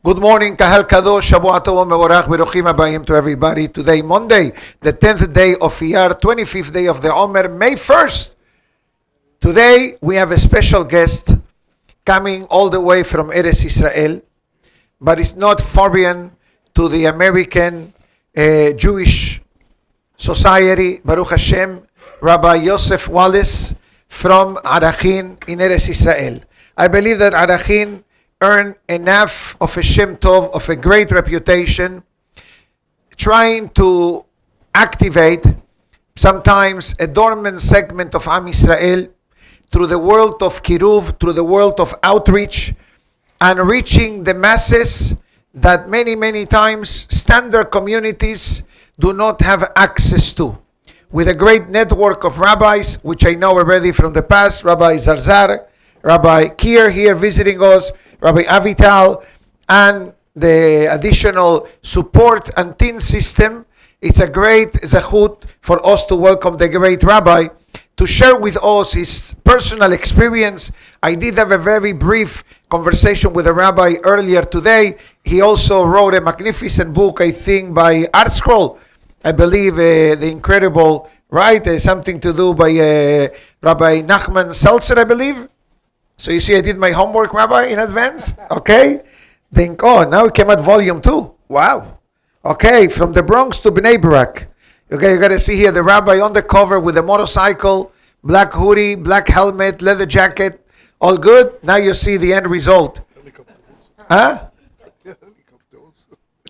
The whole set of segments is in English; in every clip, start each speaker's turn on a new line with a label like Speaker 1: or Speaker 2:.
Speaker 1: Good morning, Kahal Kadosh, Shavua Tov Mevorach, Beruchim Habayim to everybody. Today, Monday, the 10th day of Iyar, 25th day of the Omer, May 1st. Today, we have a special guest coming all the way from Eretz Israel, but it's not foreign to the American Jewish Society, Baruch Hashem, Rabbi Yosef Wallis from Arachim in Eretz Israel. I believe that Arachim earn enough of a Shem Tov, of a great reputation, trying to activate sometimes a dormant segment of Am Israel through the world of Kiruv, through the world of outreach, and reaching the masses that many times standard communities do not have access to. With a great network of rabbis, which I know already from the past, Rabbi Zarzar, Rabbi Kier here visiting us, Rabbi Avital, and the additional support and team system, it's a great zechut for us to welcome the great rabbi to share with us his personal experience. I did have a very brief conversation with a rabbi earlier today. He also wrote a magnificent book, I think, by Art Scroll. I believe the incredible, right? Something to do by Rabbi Nachman Seltzer, I believe. So you see, I did my homework, Rabbi, in advance. Okay. Think, now it came out volume 2. Wow. Okay, from the Bronx to Bnei Brak. Okay, you got to see here the rabbi on the cover with a motorcycle, black hoodie, black helmet, leather jacket. All good. Now you see the end result. Huh?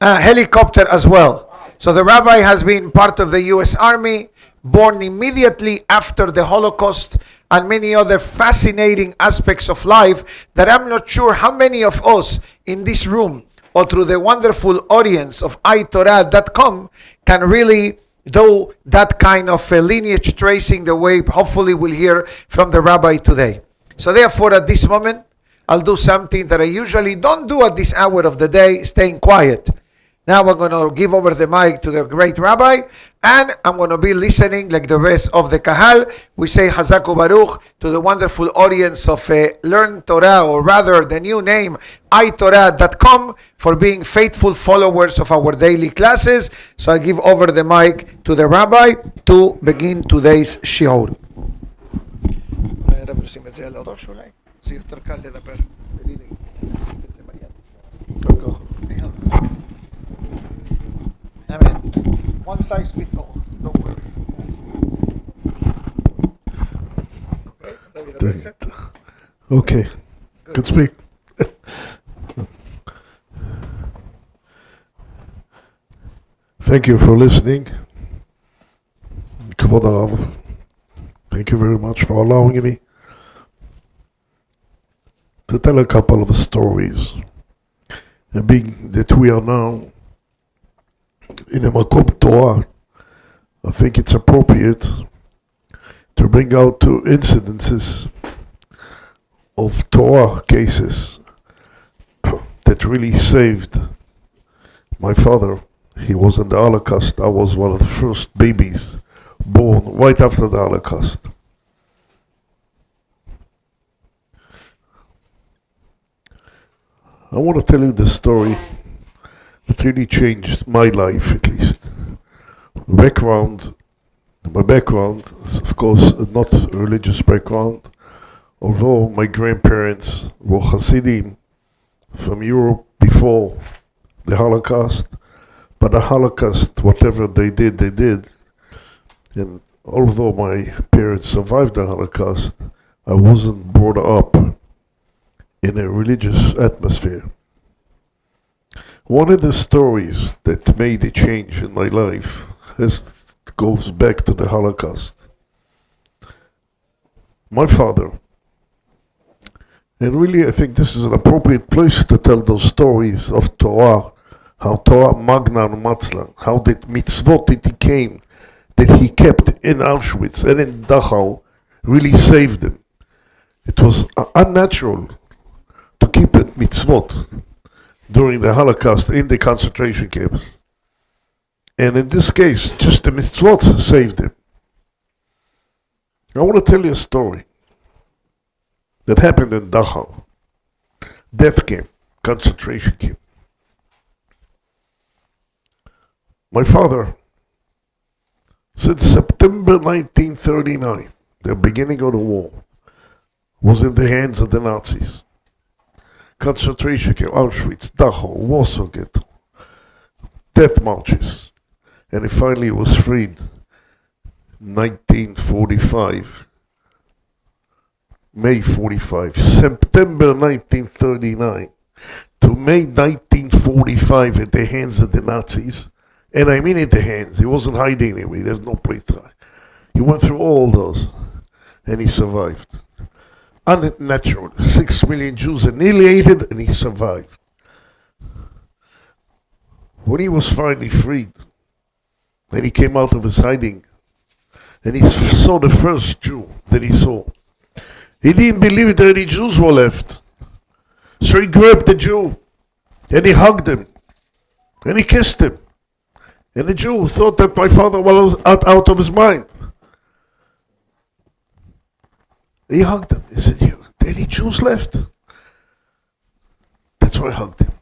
Speaker 1: Helicopter as well. So the rabbi has been part of the U.S. Army, born immediately after the Holocaust, and many other fascinating aspects of life that I'm not sure how many of us in this room or through the wonderful audience of iTorah.com can really do that kind of lineage tracing the way hopefully we'll hear from the rabbi today. So therefore at this moment, I'll do something that I usually don't do at this hour of the day, staying quiet. Now we're going to give over the mic to the great rabbi, and I'm going to be listening like the rest of the Kahal. We say Hazaku Baruch to the wonderful audience of Learn Torah, or rather the new name, iTorah.com, for being faithful followers of our daily classes. So I give over the mic to the rabbi to begin today's shiur. Amen. One size fits all. Don't worry.
Speaker 2: Okay. Good speak. Thank you for listening. Kavod Harav. Thank you very much for allowing me to tell a couple of stories. And being that we are now in a Makom Torah, I think it's appropriate to bring out 2 incidences of Torah cases that really saved my father. He was in the Holocaust. I was one of the first babies born right after the Holocaust. I want to tell you this story that really changed my life, at least. My background is, of course, not a religious background, although my grandparents were Hasidim from Europe before the Holocaust. But the Holocaust, whatever they did. And although my parents survived the Holocaust, I wasn't brought up in a religious atmosphere. One of the stories that made a change in my life goes back to the Holocaust. My father, and really I think this is an appropriate place to tell those stories of Torah, how Torah Magna and Matzla, how that mitzvot that he came, that he kept in Auschwitz and in Dachau, really saved him. It was unnatural to keep it mitzvot during the Holocaust in the concentration camps. And in this case, just the mitzvot saved him. I want to tell you a story that happened in Dachau. Death camp, concentration camp. My father, since September 1939, the beginning of the war, was in the hands of the Nazis. Concentration camp, Auschwitz, Dachau, Warsaw Ghetto, death marches. And he finally was freed 1945, May 45, September 1939 to May 1945 at the hands of the Nazis. And I mean in the hands, he wasn't hiding anyway, there's no place to hide. He went through all those and he survived. Unnatural, 6 million Jews annihilated and he survived. When he was finally freed, and he came out of his hiding, and he saw the first Jew that he saw. He didn't believe that any Jews were left. So he grabbed the Jew, and he hugged him, and he kissed him. And the Jew thought that my father was out of his mind. He hugged him. He said, any Jews left? That's why I hugged him.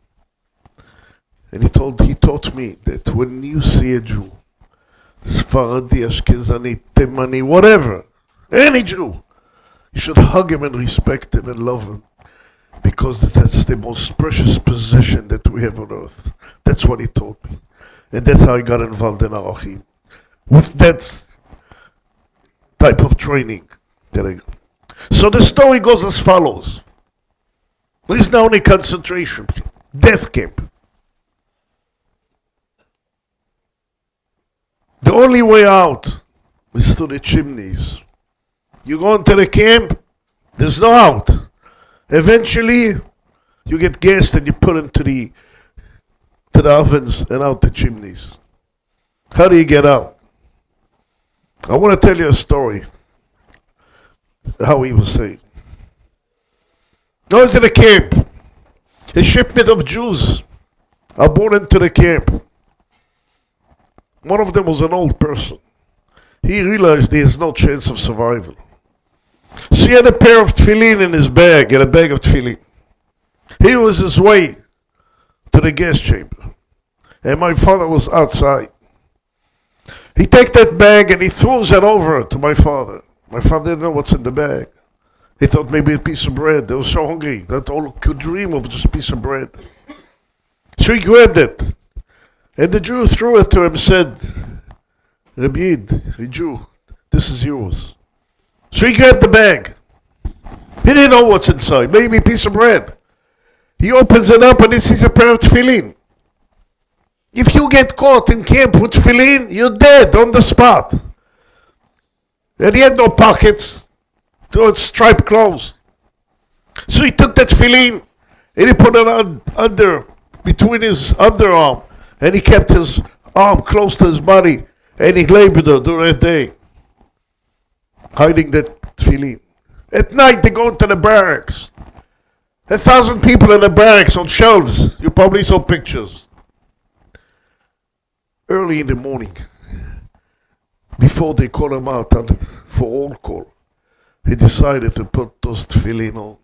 Speaker 2: And he taught me that when you see a Jew, Sfaradi, Ashkezani, Temani, whatever, any Jew, you should hug him and respect him and love him, because that's the most precious possession that we have on earth. That's what he taught me. And that's how I got involved in Arachim. With that type of training that I got. So the story goes as follows. There is now a concentration camp, death camp. The only way out is through the chimneys. You go into the camp, there's no out. Eventually, you get gassed and you put into the ovens and out the chimneys. How do you get out? I want to tell you a story. How he was saved. I was in a camp. A shipment of Jews are brought into the camp. One of them was an old person. He realized he has no chance of survival. So he had a pair of tefillin in his bag, and a bag of tefillin. He was his way to the gas chamber. And my father was outside. He takes that bag and he throws it over to my father. My father didn't know what's in the bag. He thought maybe a piece of bread. They were so hungry that all could dream of just a piece of bread. So he grabbed it. And the Jew threw it to him and said, Rabbi Yid, a Jew, this is yours. So he grabbed the bag. He didn't know what's inside. Maybe a piece of bread. He opens it up and he sees a pair of tefillin. If you get caught in camp with tefillin, you're dead on the spot. And he had no pockets, no striped clothes. So he took that tefillin and he put it on between his underarm, and he kept his arm close to his body, and he labored during the day, hiding that tefillin. At night they go into the barracks. 1,000 people in the barracks on shelves. You probably saw pictures. Early in the morning, before they call him out for all call, he decided to put those tefillin on.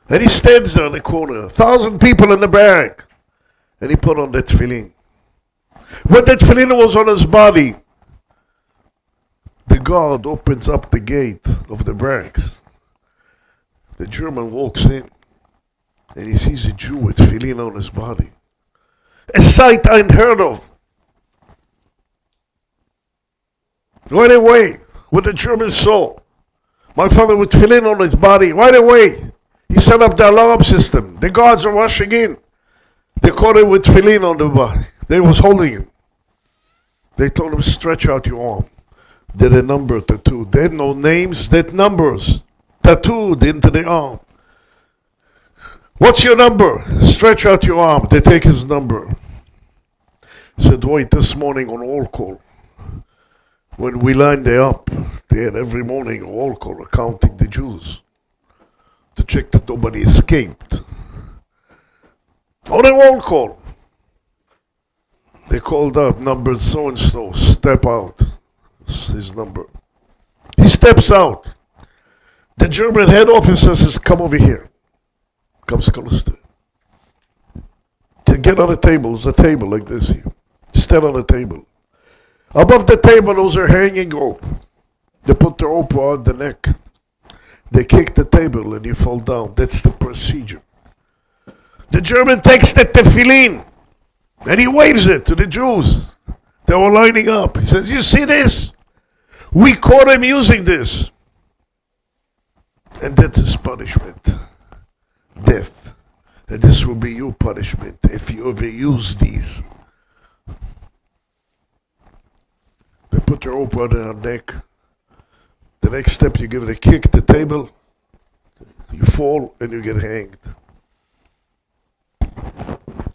Speaker 2: And he stands there in the corner, 1,000 people in the barrack, and he put on that tefillin. When that tefillin was on his body, the guard opens up the gate of the barracks. The German walks in, and he sees a Jew with tefillin on his body. A sight unheard of. Right away, when the Germans saw my father with tefillin on his body, right away, he set up the alarm system. The guards are rushing in. They caught him with tefillin on the body. They was holding him. They told him, stretch out your arm. Did a number tattooed. They had no names, they had numbers tattooed into the arm. What's your number? Stretch out your arm. They take his number. He said, wait, this morning on all call, when we lined it up, they had every morning a roll call counting the Jews to check that nobody escaped. On a roll call, they called out number so-and-so, step out. His number. He steps out. The German head officer says, come over here. Comes close to him. To get on a table, there's a table like this here. stand on the table. Above the table, those are hanging rope. They put the rope around the neck. They kick the table and you fall down. That's the procedure. The German takes the tefillin and he waves it to the Jews. They were lining up. He says, you see this? We caught him using this. And that's his punishment. Death. And this will be your punishment if you ever use these. They put the rope on their neck. The next step, you give it a kick, the table, you fall and you get hanged.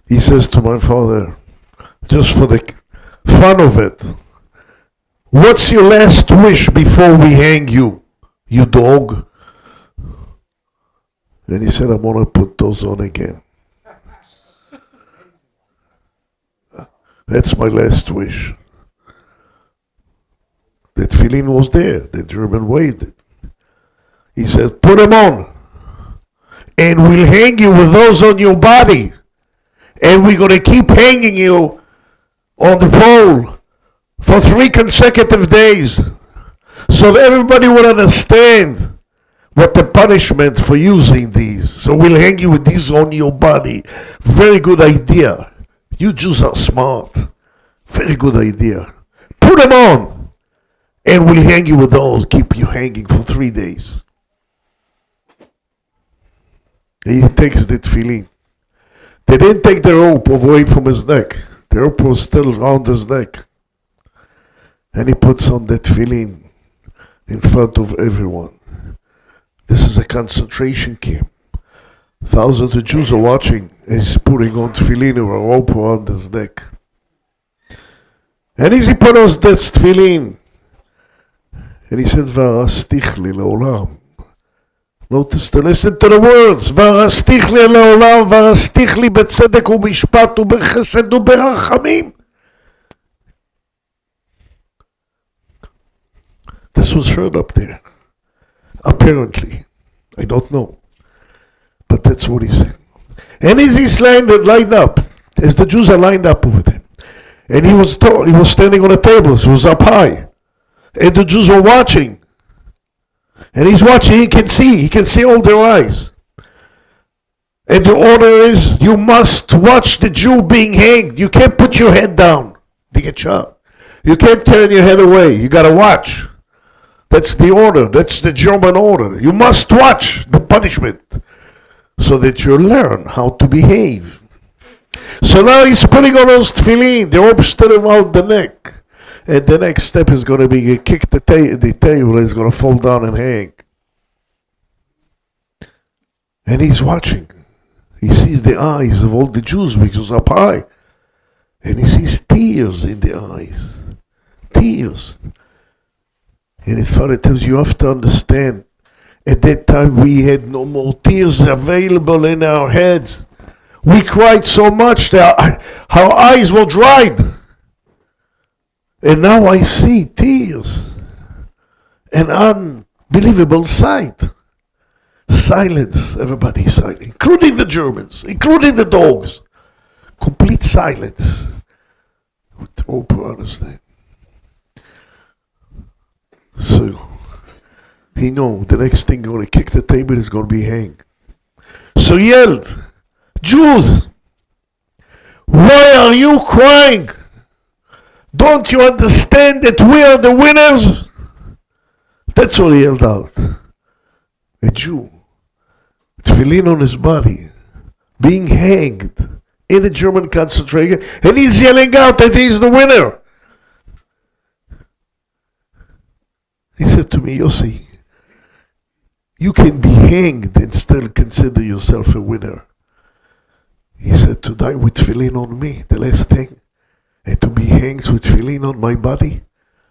Speaker 2: He says to my father, just for the fun of it, what's your last wish before we hang you, you dog? And he said, I'm going to put those on again. That's my last wish. The tefillin was there. The German waved it. He said, put them on. And we'll hang you with those on your body. And we're going to keep hanging you on the pole for 3 consecutive days. So that everybody will understand what the punishment for using these. So we'll hang you with these on your body. Very good idea. You Jews are smart. Very good idea. Put them on. And we'll hang you with those, keep you hanging for 3 days. He takes the tefillin. They didn't take the rope away from his neck. The rope was still around his neck. And he puts on the tefillin in front of everyone. This is a concentration camp. Thousands of Jews are watching. He's putting on tefillin with a rope around his neck. And as he put on this tefillin, and he said, V'arastichli le'olam. Notice to listen to the words. V'arastichli le'olam, v'arastichli b'tzedek u'mishpat u'b'chesed u'b'rachamim. This was heard up there. Apparently. I don't know. But that's what he said. And as he's lined up, as the Jews are lined up over there, and he was standing on a table, so it was up high. And the Jews were watching. And he's watching, he can see all their eyes. And the order is, you must watch the Jew being hanged. You can't put your head down. You get shot. You can't turn your head away. You gotta watch. That's the order. That's the German order. You must watch the punishment so that you learn how to behave. So now he's putting on those tefillin. The rope stood around the neck. And the next step is going to be to kick the table, he's going to fall down and hang. And he's watching. He sees the eyes of all the Jews because up high. And he sees tears in the eyes. Tears. And his father tells you have to understand, at that time we had no more tears available in our heads. We cried so much that our eyes were dried. And now I see tears. An unbelievable sight. Silence, everybody silent, including the Germans, including the dogs. Complete silence. With the rope around his neck. So, he knows the next thing going to kick the table is going to be hanged. So he yelled, Jews, why are you crying? Don't you understand that we are the winners? That's what he yelled out. A Jew, tefillin on his body, being hanged in a German concentration, and he's yelling out that he's the winner. He said to me, Yossi, you can be hanged and still consider yourself a winner. He said, to die with tefillin on me, the last thing, and to be hanged with tefillin on my body,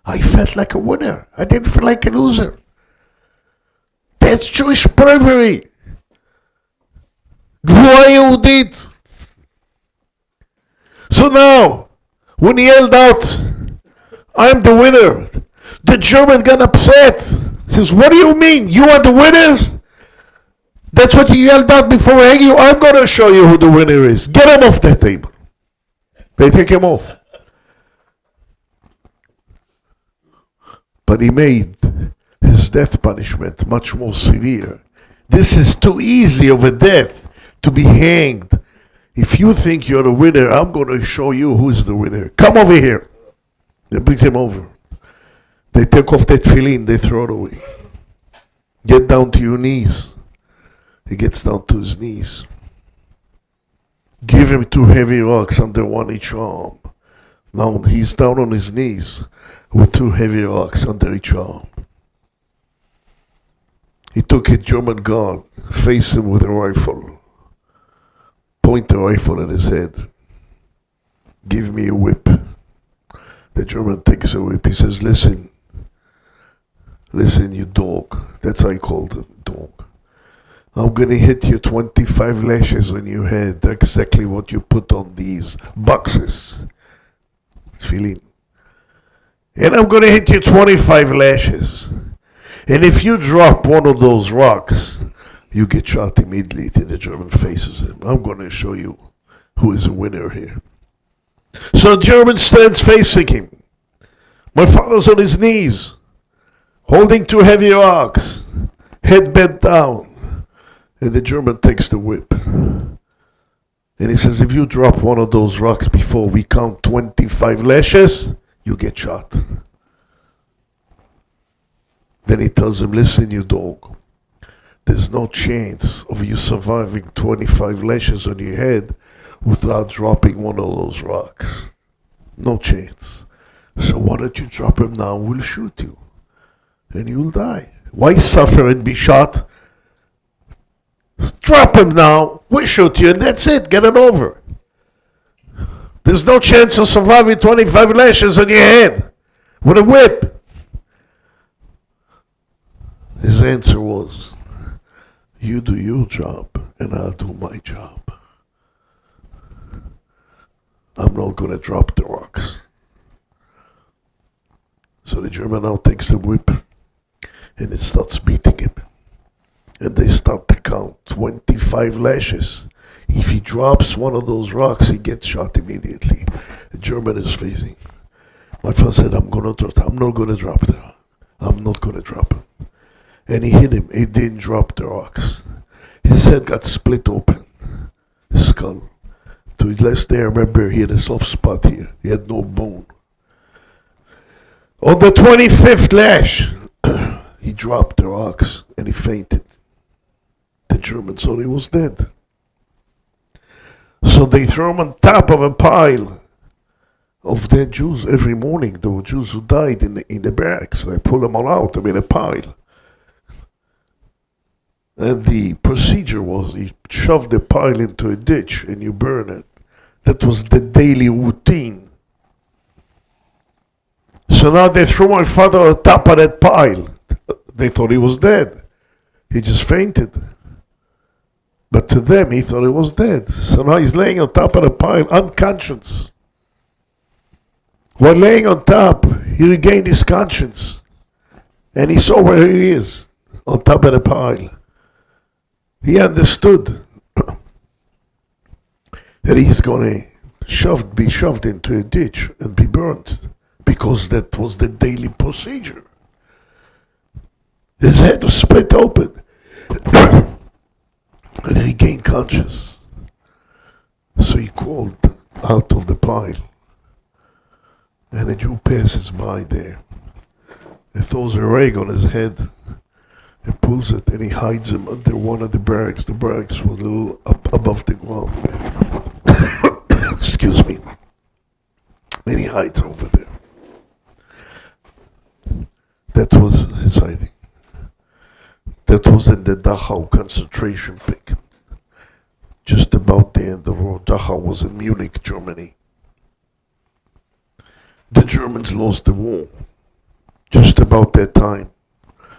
Speaker 2: I felt like a winner. I didn't feel like a loser. That's Jewish bravery. גבורה יהודית. So now, when he yelled out, I'm the winner, the German got upset. He says, what do you mean? You are the winners? That's what you yelled out before I hang you. I'm going to show you who the winner is. Get him off that table. They take him off. but he made his death punishment much more severe. This is too easy of a death to be hanged. If you think you're the winner, I'm going to show you who's the winner. Come over here. They bring him over. They take off that tefillin, they throw it away. Get down to your knees. He gets down to his knees. Give him 2 heavy rocks under one each arm. Now he's down on his knees with 2 heavy rocks under each arm. He took a German guard, faced him with a rifle. Point the rifle at his head. Give me a whip. The German takes a whip. He says, listen, you dog. That's how he called him, dog. I'm going to hit you 25 lashes on your head. Exactly what you put on these boxes. Tefillin. And I'm going to hit you 25 lashes. And if you drop one of those rocks, you get shot immediately. The German faces him. I'm going to show you who is a winner here. So the German stands facing him. My father's on his knees, holding 2 heavy rocks, head bent down. And the German takes the whip. And he says, if you drop one of those rocks before we count 25 lashes, you get shot. Then he tells him, listen, you dog, there's no chance of you surviving 25 lashes on your head without dropping one of those rocks. No chance. So why don't you drop him now? We'll shoot you. And you'll die. Why suffer and be shot? Drop him now. We'll shoot you and that's it. Get it over. There's no chance of surviving 25 lashes on your head with a whip. His answer was, you do your job and I'll do my job. I'm not going to drop the rocks. So the German now takes the whip and it starts beating him. And they start to count 25 lashes. If he drops one of those rocks, he gets shot immediately. The German is facing. My father said, I'm not going to drop the rock. I'm not going to drop him. And he hit him. He didn't drop the rocks. His head got split open. His skull. To his last day, I remember he had a soft spot here. He had no bone. On the 25th lash, he dropped the rocks and he fainted. The Germans thought he was dead. So they throw him on top of a pile of dead Jews every morning. There were Jews who died in the barracks. They pull them all out in a pile. And the procedure was you shove the pile into a ditch and you burn it. That was the daily routine. So now they threw my father on top of that pile. They thought he was dead. He just fainted. But to them, he thought he was dead. So now he's laying on top of the pile, unconscious. While laying on top, he regained his conscience. And he saw where he is, on top of the pile. He understood that he's going to be shoved into a ditch and be burnt, because that was the daily procedure. His head was split open. And he gained conscious. So he crawled out of the pile. And a Jew passes by there. He throws a rag on his head and pulls it, and he hides him under one of the barracks. The barracks were a little up above the ground. Excuse me. And he hides over there. That was his hiding. That was in the Dachau concentration camp. Just about the end of the road. Dachau was in Munich, Germany. The Germans lost the war. Just about that time,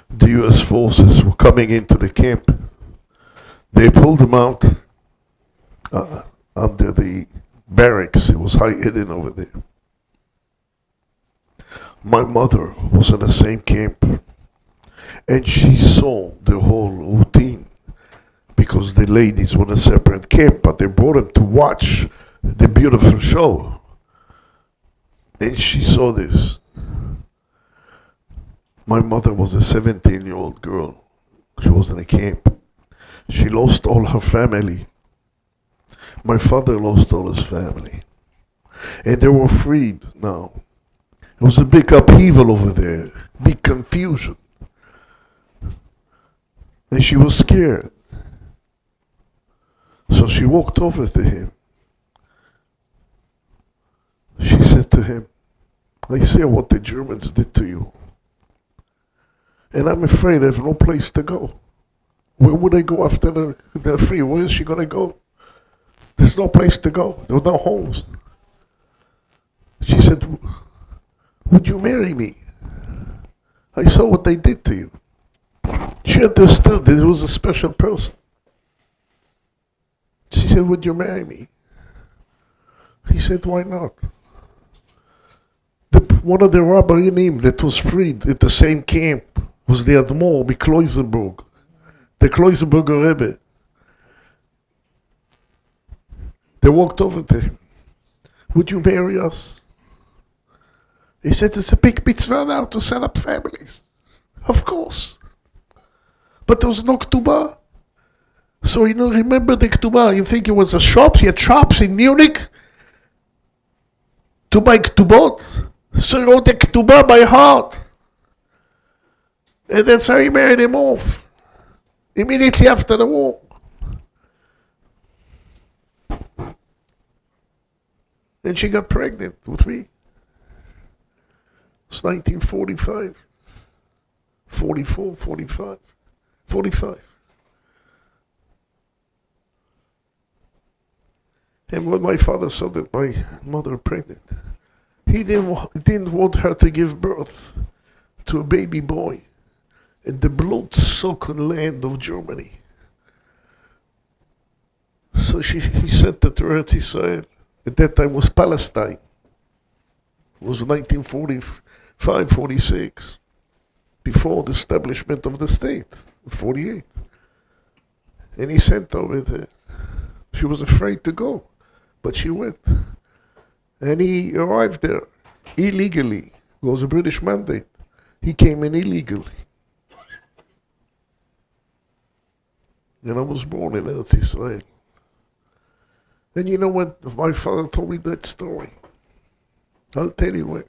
Speaker 2: the US forces were coming into the camp. They pulled him out under the barracks. It was hidden over there. My mother was in the same camp, and she saw the whole routine, because the ladies were in a separate camp, but they brought them to watch the beautiful show. And she saw this. My mother was a 17-year-old girl. She was in a camp. She lost all her family. My father lost all his family. And they were freed now. It was a big upheaval over there, big confusion. And she was scared. So she walked over to him. She said to him, I see what the Germans did to you. And I'm afraid I have no place to go. Where would I go after they're free? Where is she going to go? There's no place to go. There's no homes. She said, would you marry me? I saw what they did to you. She understood that it was a special person. She said, would you marry me? He said, why not? One of the Rabbanim that was freed at the same camp was the Admor, the Kloisenberg, the Kloisenberger Rebbe. They walked over to him. Would you marry us? He said, it's a big mitzvah now to set up families. Of course. But there was no ketubah. So remember the ketubah. You think it was a shop? He had shops in Munich to buy ketubot. So he wrote the ketubah by heart. And that's how he married him off. Immediately after the war. And she got pregnant with me. It's 1945. 44, 45. 45. And when my father saw that my mother was pregnant, he didn't want her to give birth to a baby boy in the blood-soaked land of Germany. So he sent her to Eretz Israel. At that time was Palestine. It was 1945, 46, before the establishment of the state, 48. And he sent her over there. She was afraid to go, but she went. And he arrived there illegally. It was a British mandate. He came in illegally. And I was born in Eretz Israel. And you know what? My father told me that story. I'll tell you what.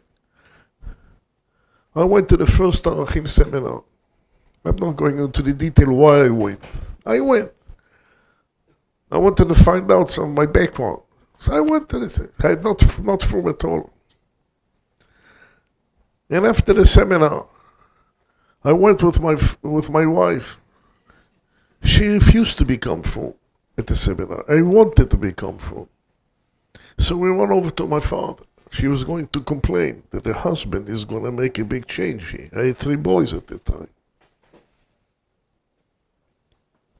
Speaker 2: I went to the first Arachim seminar. I'm not going into the detail why I went. I went. I wanted to find out some of my background. So I went to this. I had not from at all. And after the seminar, I went with my wife. She refused to become full at the seminar. I wanted to become full. So we went over to my father. She was going to complain that her husband is going to make a big change here. I had 3 boys at the time.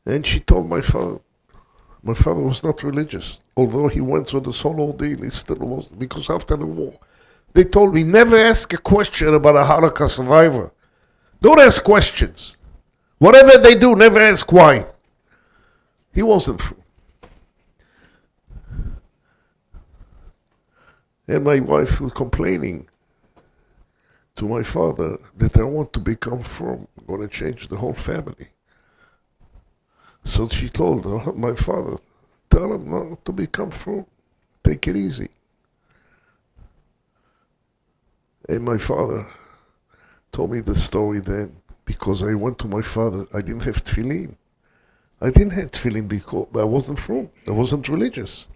Speaker 2: And she told my father was not religious. Although he went through this whole ordeal, he still was, because after the war, they told me, never ask a question about a Holocaust survivor. Don't ask questions. Whatever they do, never ask why. He wasn't free. And my wife was complaining to my father that I want to become firm. I'm going to change the whole family. So she told my father, tell him not to become firm. Take it easy. And my father told me the story then, because I went to my father. I didn't have tefillin. I didn't have tefillin because I wasn't from. I wasn't religious.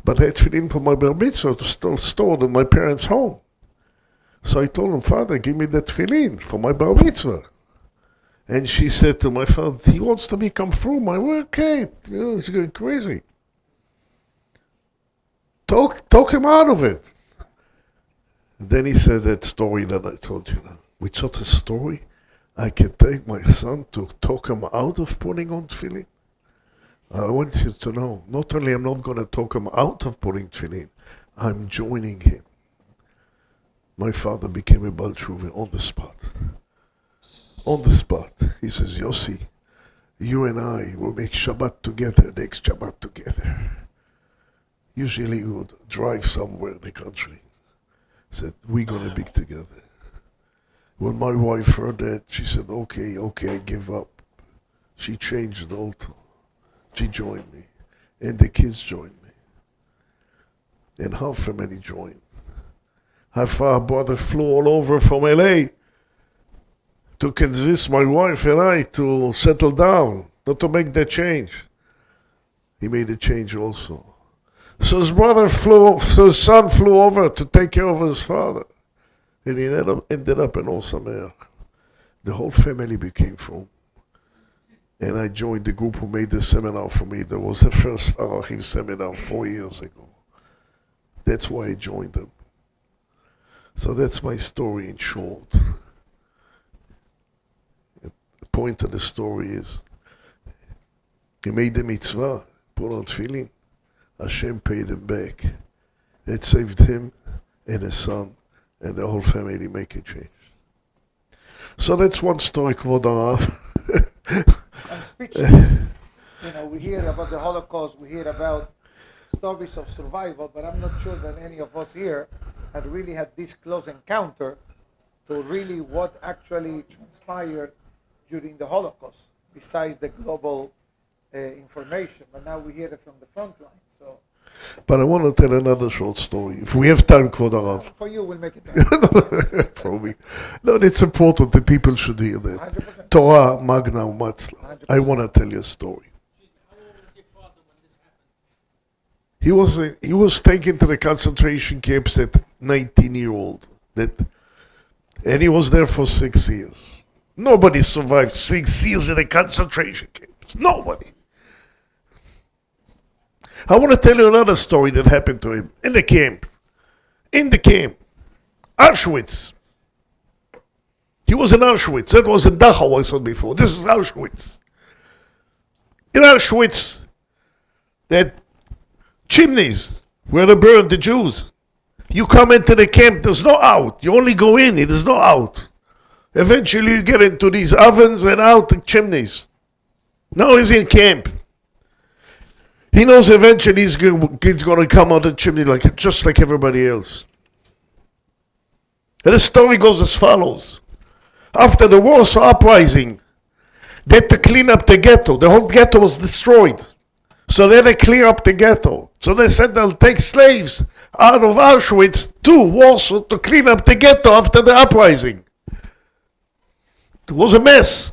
Speaker 2: But I had tefillin for my bar mitzvah to stored in my parents' home. So I told him, Father, give me that tefillin for my bar mitzvah. And she said to my father, he wants to become from. I went, okay, he's going crazy. Talk him out of it. And then he said that story that I told you now. With such a story, I can take my son to talk him out of putting on tefillin. I want you to know, not only I'm not going to talk him out of putting tefillin, I'm joining him. My father became a Baal Tshuva on the spot. On the spot. He says, Yossi, you and I will make Shabbat together, next Shabbat together. Usually we would drive somewhere in the country. Said, we're going to be together. When my wife heard that, she said, okay, I give up. She changed also. She joined me. And the kids joined me. And her family joined. Her father brother flew all over from LA to convince my wife and I to settle down, not to make that change. He made a change also. So his son flew over to take care of his father. And he ended up in Osamer. The whole family became from. And I joined the group who made the seminar for me. That was the first Arachim seminar 4 years ago. That's why I joined them. So that's my story in short. The point of the story is, he made the mitzvah, put on tefillin, Hashem paid him back. It saved him and his son and the whole family make a change. So that's one story, Kvod Harav.
Speaker 1: I'm speechless. We hear about the Holocaust, we hear about stories of survival, but I'm not sure that any of us here had really had this close encounter to really what actually transpired during the Holocaust, besides the global information. But now we hear it from the front line. So,
Speaker 2: but I want to tell another short story. If we have time, Kvod Harav.
Speaker 1: For you, we'll make it time.
Speaker 2: For me. No, it's important that people should hear that.
Speaker 1: 100%.
Speaker 2: Torah, Magna, Umatzla.
Speaker 1: 100%.
Speaker 2: I want to tell you a story.
Speaker 3: How old was your father when this happened?
Speaker 2: He was taken to the concentration camps at 19-year-old. And he was there for 6 years. Nobody survived 6 years in a concentration camps. Nobody. I want to tell you another story that happened to him in the camp. Auschwitz. He was in Auschwitz. That was in Dachau I saw before. This is Auschwitz. In Auschwitz, that chimneys where they burned the Jews. You come into the camp, there's no out. You only go in, there's no out. Eventually you get into these ovens and out the chimneys. Now he's in camp. He knows eventually he's going to come out of the chimney just like everybody else. And the story goes as follows. After the Warsaw Uprising, they had to clean up the ghetto. The whole ghetto was destroyed. So they had to clear up the ghetto. So they said they'll take slaves out of Auschwitz to Warsaw to clean up the ghetto after the uprising. It was a mess.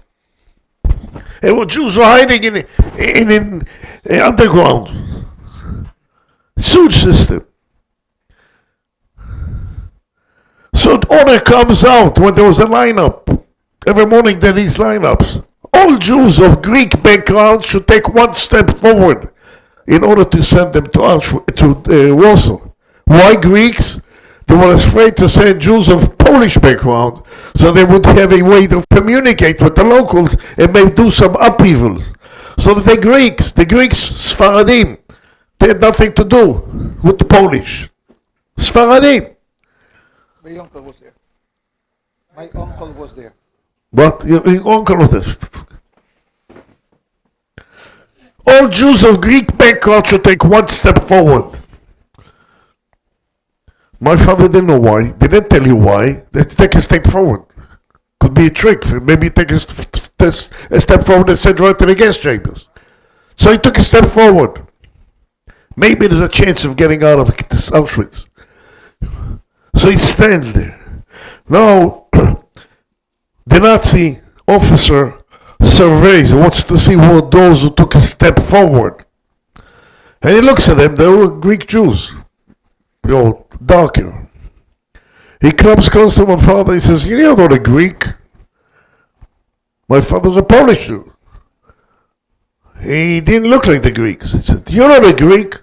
Speaker 2: And what Jews were hiding in underground. Sewage system. So the order comes out when there was a lineup. Every morning there are these lineups. All Jews of Greek background should take one step forward in order to send them to Warsaw. Why Greeks? They were afraid to send Jews of Polish background, so they would have a way to communicate with the locals and maybe do some upheavals. So the Greeks, Sfaradim, they had nothing to do with the Polish. Sfaradim.
Speaker 1: My uncle was there. My uncle was there.
Speaker 2: What? Your uncle was there. All Jews of Greek background should take one step forward. My father didn't know why. They didn't tell you why. They take a step forward. Could be a trick. Maybe take a step forward and send right to the gas chambers. So he took a step forward. Maybe there's a chance of getting out of this Auschwitz. So he stands there. Now, the Nazi officer surveys, wants to see who are those who took a step forward. And he looks at them, they were Greek Jews. Darker. He comes close to my father, he says, you're not a Greek. My father's a Polish Jew. He didn't look like the Greeks. He said, you're not a Greek.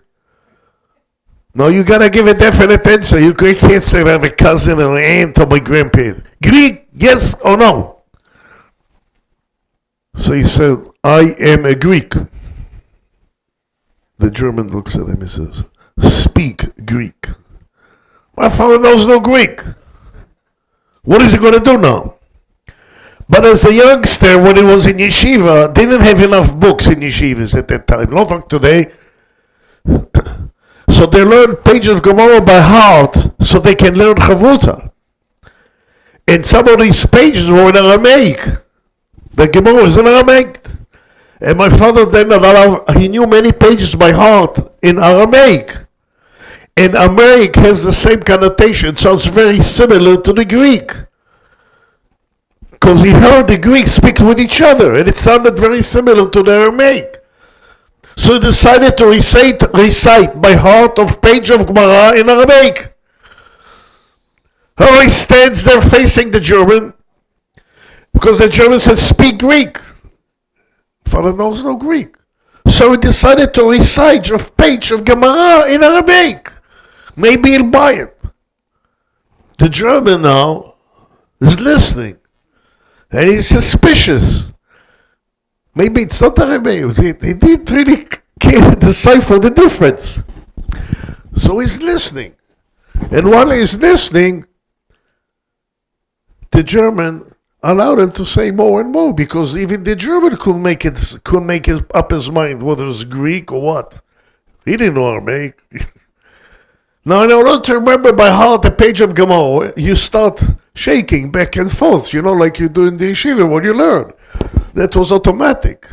Speaker 2: No, you gotta give a definite answer. You can't say I have a cousin and an aunt or my grandparents. Greek, yes or no? So he said, I am a Greek. The German looks at him and says, speak Greek. My father knows no Greek. What is he going to do now? But as a youngster, when he was in yeshiva, they didn't have enough books in yeshivas at that time, not like today. So they learned pages of Gemara by heart so they can learn Chavruta. And some of these pages were in Aramaic. The Gemara is in Aramaic. And my father then, he knew many pages by heart in Aramaic. And Aramaic has the same connotation. It sounds very similar to the Greek. Because he heard the Greeks speak with each other, and it sounded very similar to the Aramaic. So he decided to recite by heart of page of Gemara in Aramaic. How he stands there facing the German, because the German said, speak Greek. Father knows no Greek. So he decided to recite a page of Gemara in Aramaic. Maybe he'll buy it. The German now is listening. And he's suspicious. Maybe it's not Aramaic. He didn't really decipher the difference. So he's listening. And while he's listening, the German allowed him to say more and more, because even the German couldn't make up his mind whether it's Greek or what. He didn't know Aramaic. Now, in order to remember by heart the page of Gemara, you start shaking back and forth, like you do in the yeshiva when you learn. That was automatic.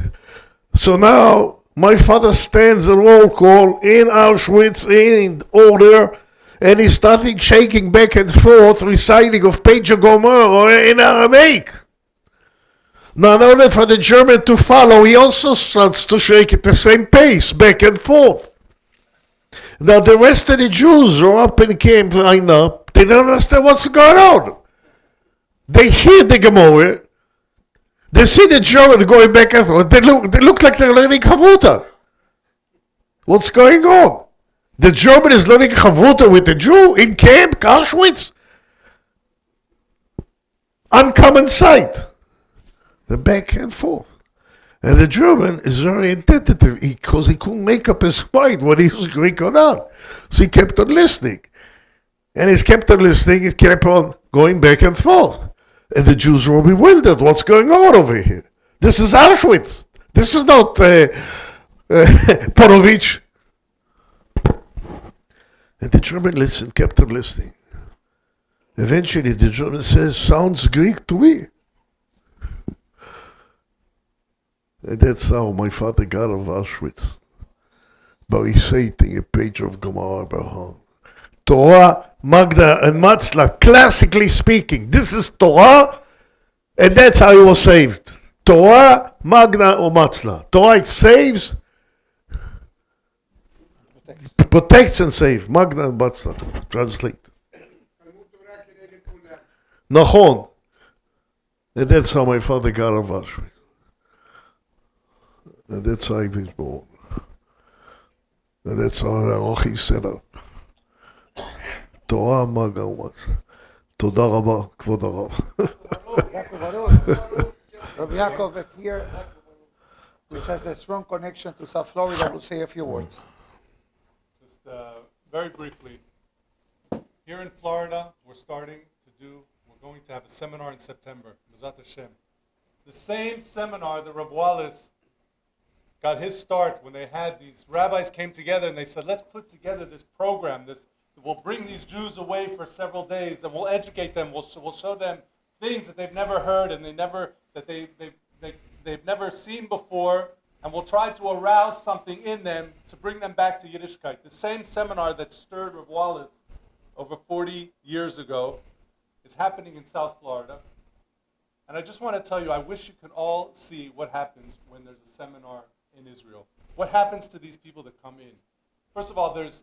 Speaker 2: So now, my father stands at roll call in Auschwitz in order, and he's starting shaking back and forth, reciting of page of Gemara in Aramaic. Now, in order for the German to follow, he also starts to shake at the same pace, back and forth. Now, the rest of the Jews are up in camp, lined up. They don't understand what's going on. They hear the Gemara. They see the German going back and forth. They look like they're learning Havuta. What's going on? The German is learning Havuta with the Jew in camp, Auschwitz. Uncommon sight. The back and forth. And the German is very attentive because he couldn't make up his mind whether he was Greek or not. So he kept on listening. And he kept on listening, he kept on going back and forth. And the Jews were bewildered. What's going on over here? This is Auschwitz. This is not Porovich. And the German listened, kept on listening. Eventually the German says, sounds Greek to me. And that's how my father got out of Auschwitz. By reciting a page of Gemara by heart. Torah, Magna, and Matzlah, classically speaking. This is Torah, and that's how he was saved. Torah, Magna, or Matzlah. Torah, it saves, protects and saves. Magna and Matzlah. Translate. Nachon. And that's how my father got out of Auschwitz. And that's how he was born. And that's how the Arachim set up. תורה מה גאומץ. תודה רבה, כבוד הרב.
Speaker 1: Rabbi Yaakov here, which has a strong connection to South Florida, will say a few words.
Speaker 4: Just very briefly, here in Florida, we're going to have a seminar in September, B'ezrat Hashem. The same seminar that Rabbi Wallis got his start when they had these rabbis came together and they said, let's put together this program, we'll bring these Jews away for several days and we'll educate them, we'll show them things that they've never heard and they've never seen before, and we'll try to arouse something in them to bring them back to Yiddishkeit. The same seminar that stirred Rabbi Wallis over 40 years ago is happening in South Florida. And I just want to tell you, I wish you could all see what happens when there's a seminar in Israel. What happens to these people that come in? First of all, there's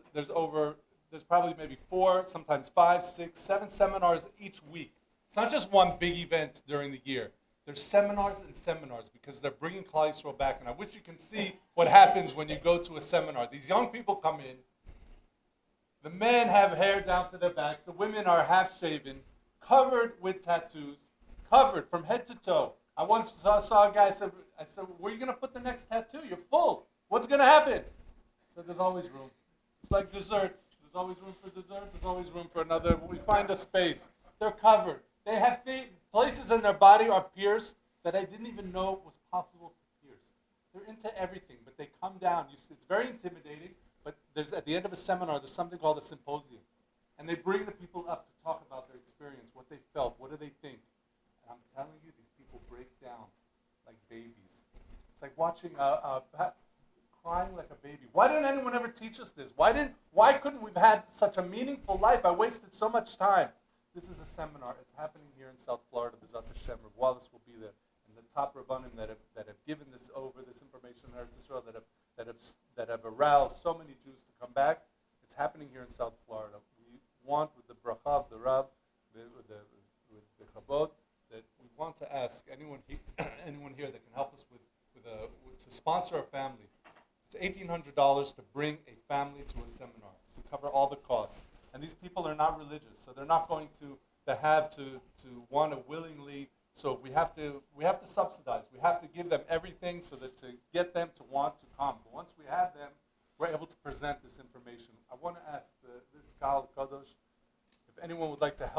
Speaker 4: probably maybe 4, sometimes 5, 6, 7 seminars each week. It's not just one big event during the year. There's seminars and seminars because they're bringing Klal Yisrael back. And I wish you can see what happens when you go to a seminar. These young people come in. The men have hair down to their backs. The women are half shaven, covered with tattoos, covered from head to toe. I once saw a guy, I said, where are you going to put the next tattoo? You're full. What's going to happen? I said, there's always room. It's like dessert. There's always room for dessert. There's always room for another. We find a space. They're covered. They have places in their body are pierced that I didn't even know was possible to pierce. They're into everything, but they come down. It's very intimidating, but at the end of a seminar, there's something called a symposium. And they bring the people up to talk about their experience, what they felt? What do they think? And I'm telling you, these people break down like babies. It's like watching crying like a baby. Why didn't anyone ever teach us this? Why couldn't we've had such a meaningful life? I wasted so much time. This is a seminar. It's happening here in South Florida. B'ezrat Hashem. Rabbi Wallis will be there, and the top rabbanim that have given this information in Eretz Yisrael, that have aroused so many Jews to come back. It's happening here in South Florida. We want, with the bracha of the Rab, with the Chabot, that we want to ask anyone here that can help us to sponsor a family. It's $1,800 to bring a family to a seminar to cover all the costs. And these people are not religious, so they're not going to want to willingly. So we have to subsidize. We have to give them everything so that to get them to want to come. But once we have them, we're able to present this information. I want to ask this Kal Kadosh if anyone would like to help.